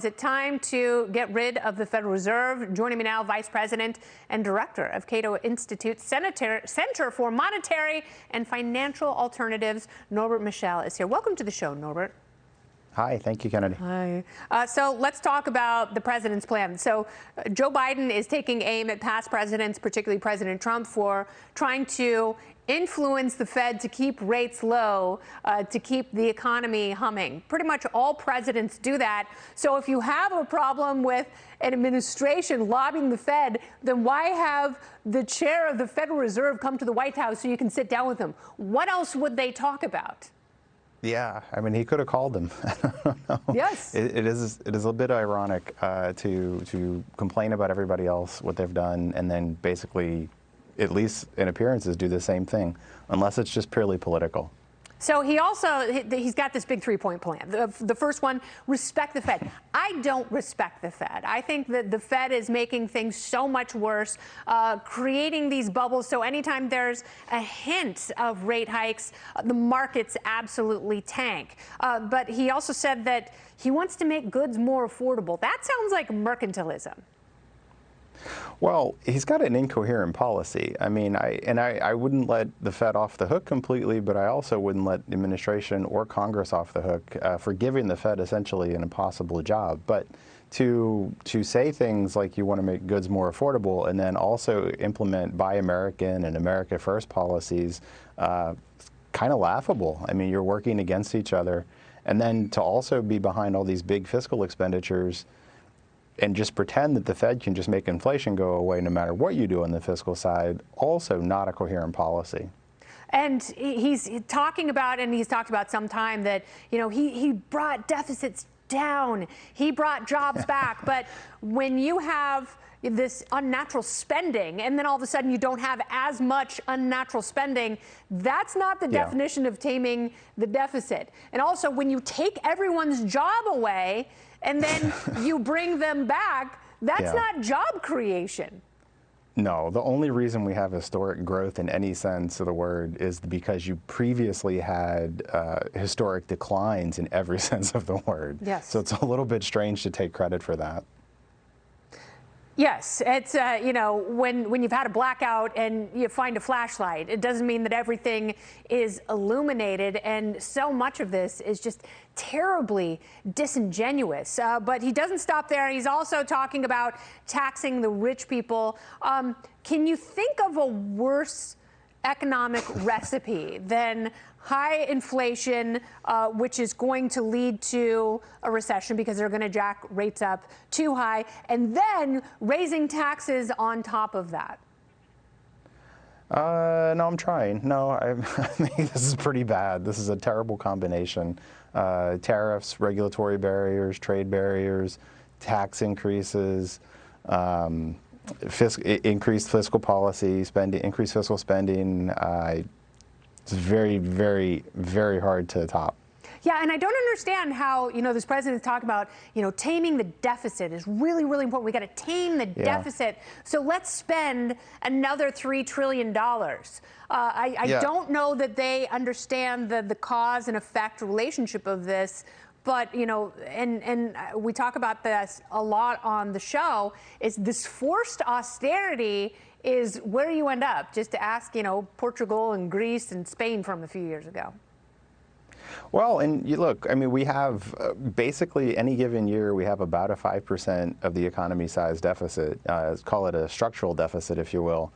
Is it time to get rid of the Federal Reserve? Joining me now, Vice President and Director of Cato Institute, Center for Monetary and Financial Alternatives, Norbert Michel is here. Welcome to the show, Norbert. Hi, thank you, Kennedy. Hi. So let's talk about the president's plan. So Joe Biden is taking aim at past presidents, particularly President Trump, for trying to influence the Fed to keep rates low, to keep the economy humming. Pretty much all presidents do that. So if you have a problem with an administration lobbying the Fed, then why have the chair of the Federal Reserve come to the White House so you can sit down with him? What else would they talk about? Yeah, I mean, he could have called them. Yes. It is a bit ironic to complain about everybody else, what they've done, and then basically, at least in appearances, do the same thing, unless it's just purely political. So he's got this big three-point plan. The first one, respect the Fed. I don't respect the Fed. I think that the Fed is making things so much worse, creating these bubbles. So anytime there's a hint of rate hikes, the markets absolutely tank. But he also said that he wants to make goods more affordable. That sounds like mercantilism. Well, he's got an incoherent policy. I mean, I wouldn't let the Fed off the hook completely, but I also wouldn't let the administration or Congress off the hook for giving the Fed essentially an impossible job. But to say things like you want to make goods more affordable and then also implement Buy American and America First policies, kind of laughable. I mean, you're working against each other. And then to also be behind all these big fiscal expenditures and just pretend that the Fed can just make inflation go away no matter what you do on the fiscal side, also not a coherent policy. And he's talking about, and he's talked about some time, that, you know, he brought deficits down, he brought jobs back. But when you have this unnatural spending and then all of a sudden you don't have as much unnatural spending, that's not the definition of taming the deficit. And also, when you take everyone's job away and then you bring them back, that's not job creation. No, the only reason we have historic growth in any sense of the word is because you previously had historic declines in every sense of the word. Yes. So it's a little bit strange to take credit for that. Yes, it's, you know, when you've had a blackout and you find a flashlight, it doesn't mean that everything is illuminated, and so much of this is just terribly disingenuous. But he doesn't stop there. He's also talking about taxing the rich people. Can you think of a worse economic recipe than high inflation, which is going to lead to a recession because they're going to jack rates up too high, and then raising taxes on top of that? No, I'm trying. No, I think this is pretty bad. This is a terrible combination. Tariffs, regulatory barriers, trade barriers, tax increases, increased fiscal policy, increased fiscal spending. It's very, very, very hard to top. Yeah, and I don't understand how, you know, this president's talking about, you know, taming the deficit is really, really important. We got to tame the deficit. So let's spend another $3 trillion. I don't know that they understand the cause and effect relationship of this. But, you know, and we talk about this a lot on the show, is this forced austerity is where you end up. Just to ask, you know, Portugal and Greece and Spain from a few years ago. Well, and you look, I mean, we have basically any given year, we have about a 5% of the economy size deficit. Call it a structural deficit, if you will.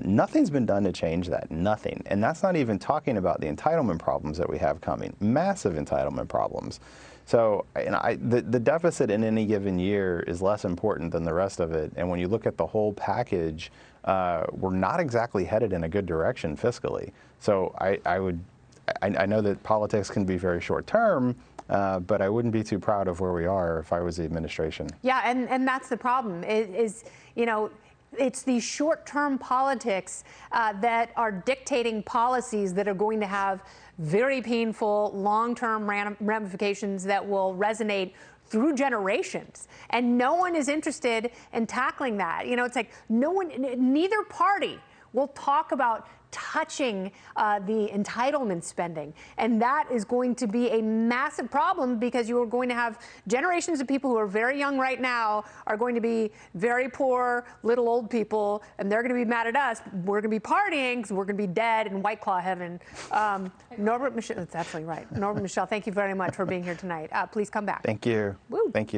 Nothing's been done to change that, nothing. And that's not even talking about the entitlement problems that we have coming, massive entitlement problems. So the deficit in any given year is less important than the rest of it. And when you look at the whole package, we're not exactly headed in a good direction fiscally. So I know that politics can be very short term, but I wouldn't be too proud of where we are if I was the administration. Yeah, and that's the problem is, you know, it's these short-term politics that are dictating policies that are going to have very painful long-term ramifications that will resonate through generations. And no one is interested in tackling that. You know, it's like neither party will talk about touching the entitlement spending. And that is going to be a massive problem, because you are going to have generations of people who are very young right now are going to be very poor, little old people, and they're going to be mad at us. We're going to be partying because we're going to be dead in White Claw heaven. Norbert, Michel, that's absolutely right. Norbert, Michel, thank you very much for being here tonight. Please come back. Thank you. Woo. Thank you.